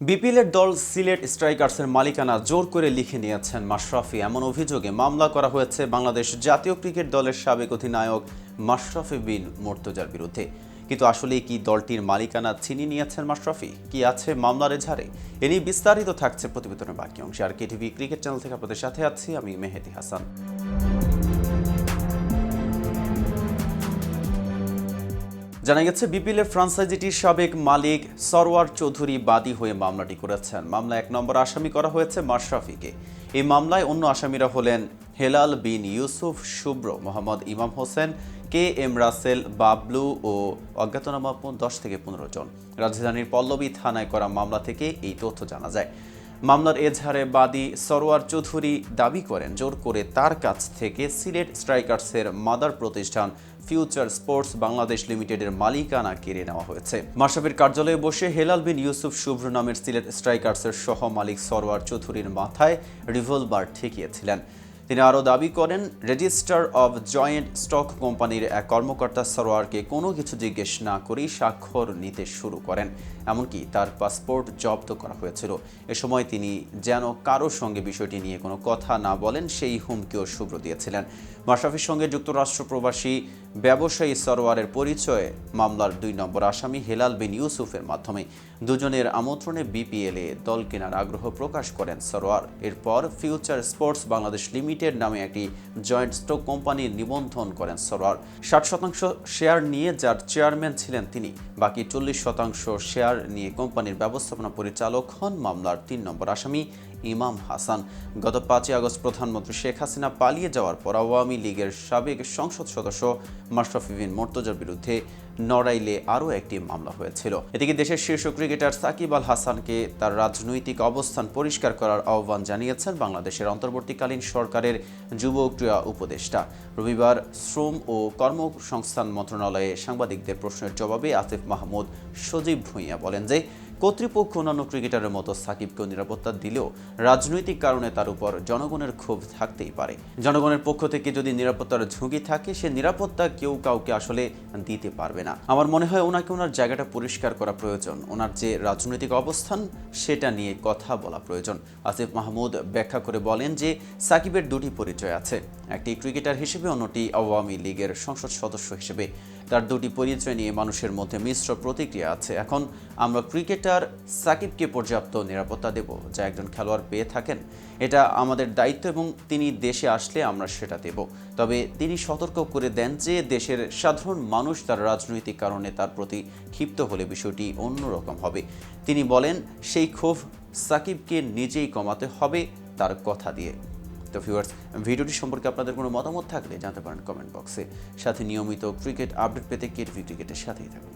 বিপিএলের দল সিলেট স্ট্রাইকার্সের মালিকানা জোর করে লিখে নিয়েছেন মাশরাফি। এমন অভিযোগে মামলা করা হয়েছে বাংলাদেশ জাতীয় ক্রিকেট দলের সাবেক অধিনায়ক মাশরাফি বিন মুর্তজার বিরুদ্ধে। কিন্তু আসলে কি দলটির মালিকানা ছিনিয়ে নিয়েছেন মাশরাফি? কি আছে মামলার এজাহারে? এ নিয়ে বিস্তারিত থাকছে প্রতিবেদনের বাকি অংশে। আর কেটিভি ক্রিকেট চ্যানেল থেকে আপনাদের সাথে আছি আমি মেহেদি হাসান। জানা গেছে বিপিএলের ফ্রাঞ্চাইজিটির সাবেক মালিক সরওয়ার চৌধুরী বাদী হয়ে মামলাটি করেছেন। মামলায় 1 নম্বর আসামি করা হয়েছে মাশরাফিকে। এই মামলায় অন্য আসামিরা হলেন হেলাল বিন ইউসুফ শুভ্র, মোহাম্মদ ইমাম হোসেন, কে এম রাসেল, বাবলু ও অজ্ঞাতনামা 10 থেকে 15 জন। রাজধানীর পল্লবী থানায় করা মামলা থেকে এই তথ্য জানা যায়। মামলার এজাহারে বাদী সরওয়ার চৌধুরী দাবি করেন জোর করে তার কাছ থেকে সিলেট স্ট্রাইকার্সের মাদার প্রতিষ্ঠান ফিউচার স্পোর্টস বাংলাদেশ লিমিটেডের মালিকানা কেড়ে নেওয়া হয়েছে। মাশরাফির কার্যালয়ে বসে হেলাল বিন ইউসুফ শুভ্র নামের সিলেট স্ট্রাইকার্সের সহ মালিক সরওয়ার চৌধুরীর মাথায় রিভলভার ঠেকিয়েছিলেন। তিনি আরও দাবি করেন রেজিস্ট্রার অব জয়েন্ট স্টক কোম্পানির এক কর্মকর্তা সরওয়ারকে কোনো কিছু জিজ্ঞেস না করেই স্বাক্ষর নিতে শুরু করেন। এমনকি তার পাসপোর্ট জব্দ করা হয়েছিল। এ সময় তিনি যেন কারোর সঙ্গে বিষয়টি নিয়ে কোনো কথা না বলেন সেই হুমকিও শুভ্র দিয়েছিলেন। মাশরাফির সঙ্গে যুক্তরাষ্ট্র প্রবাসী ব্যবসায়ী সরওয়ারের পরিচয়ে মামলার 2 নম্বর আসামি হেলাল বিন ইউসুফের মাধ্যমে দুজনের আমন্ত্রণে বিপিএলে দল কেনার আগ্রহ প্রকাশ করেন সরওয়ার। এরপর ফিউচার স্পোর্টস বাংলাদেশ লিমিটেড নামে একটি জয়েন্ট স্টক কোম্পানির নিবন্ধন করেন সরওয়ার। 60% শেয়ার নিয়ে যার চেয়ারম্যান ছিলেন তিনি। বাকি 40% শেয়ার নিয়ে কোম্পানির ব্যবস্থাপনা পরিচালক হন মামলার 3 নম্বর আসামি ইমাম হাসান। গত 5 আগস্ট প্রধানমন্ত্রী শেখ হাসিনা পালিয়ে যাওয়ার পর আওয়ামী লীগের সাবেক সংসদ সদস্য মাশরাফি বিন মুর্তজার বিরুদ্ধে নড়াইলে আরও একটি মামলা হয়েছিল। এদিকে দেশের শীর্ষ ক্রিকেটার সাকিব আল হাসানকে তার রাজনৈতিক অবস্থান পরিষ্কার করার আহ্বান জানিয়েছেন বাংলাদেশের অন্তর্বর্তীকালীন সরকারের যুব ক্রীড়া উপদেষ্টা। রবিবার শ্রম ও কর্মসংস্থান মন্ত্রণালয়ে সাংবাদিকদের প্রশ্নের জবাবে আসিফ মাহমুদ সজীব ভুঁইয়া বলেন যে কর্তৃপক্ষ অন্যান্য ক্রিকেটারের মতো সাকিবকেও নিরাপত্তা দিলেও রাজনৈতিক কারণে তার উপর জনগণের ক্ষোভ থাকতেই পারে। জনগণের পক্ষ থেকে যদি নিরাপত্তার ঝুঁকি থাকে সে নিরাপত্তা কেউ কাউকে আসলে দিতে পারবে না। আমার মনে হয় ওনাকে ওনার জায়গাটা পরিষ্কার করা প্রয়োজন। ওনার যে রাজনৈতিক অবস্থান সেটা নিয়ে কথা বলা প্রয়োজন। আসিফ মাহমুদ ব্যাখ্যা করে বলেন যে সাকিবের 2টি পরিচয় আছে, একটি ক্রিকেটার হিসেবে, অন্যটি আওয়ামী লীগের সংসদ সদস্য হিসেবে। তার 2টি পরিচয় নিয়ে মানুষের মধ্যে মিশ্র প্রতিক্রিয়া আছে। এখন আমরা ক্রিকেটার সাকিবকে পর্যাপ্ত নিরাপত্তা দেব যা একজন খেলোয়াড় পেয়ে থাকেন। এটা আমাদের দায়িত্ব এবং তিনি দেশে আসলে আমরা সেটা দেব। তবে তিনি সতর্ক করে দেন যে দেশের সাধারণ মানুষ তার রাজনৈতিক কারণে তার প্রতি ক্ষিপ্ত হলে বিষয়টি অন্যরকম হবে। তিনি বলেন সেই ক্ষোভ সাকিবকে নিজেই কমাতে হবে তার কথা দিয়ে। তো ভিউয়ার্স, ভিডিওটি সম্পর্কে আপনাদের কোনো মতামত থাকলে জানতে পারেন কমেন্ট বক্সে। সাথে নিয়মিত ক্রিকেট আপডেট পেতে কেটিভি ক্রিকেটের সাথেই থাকুন।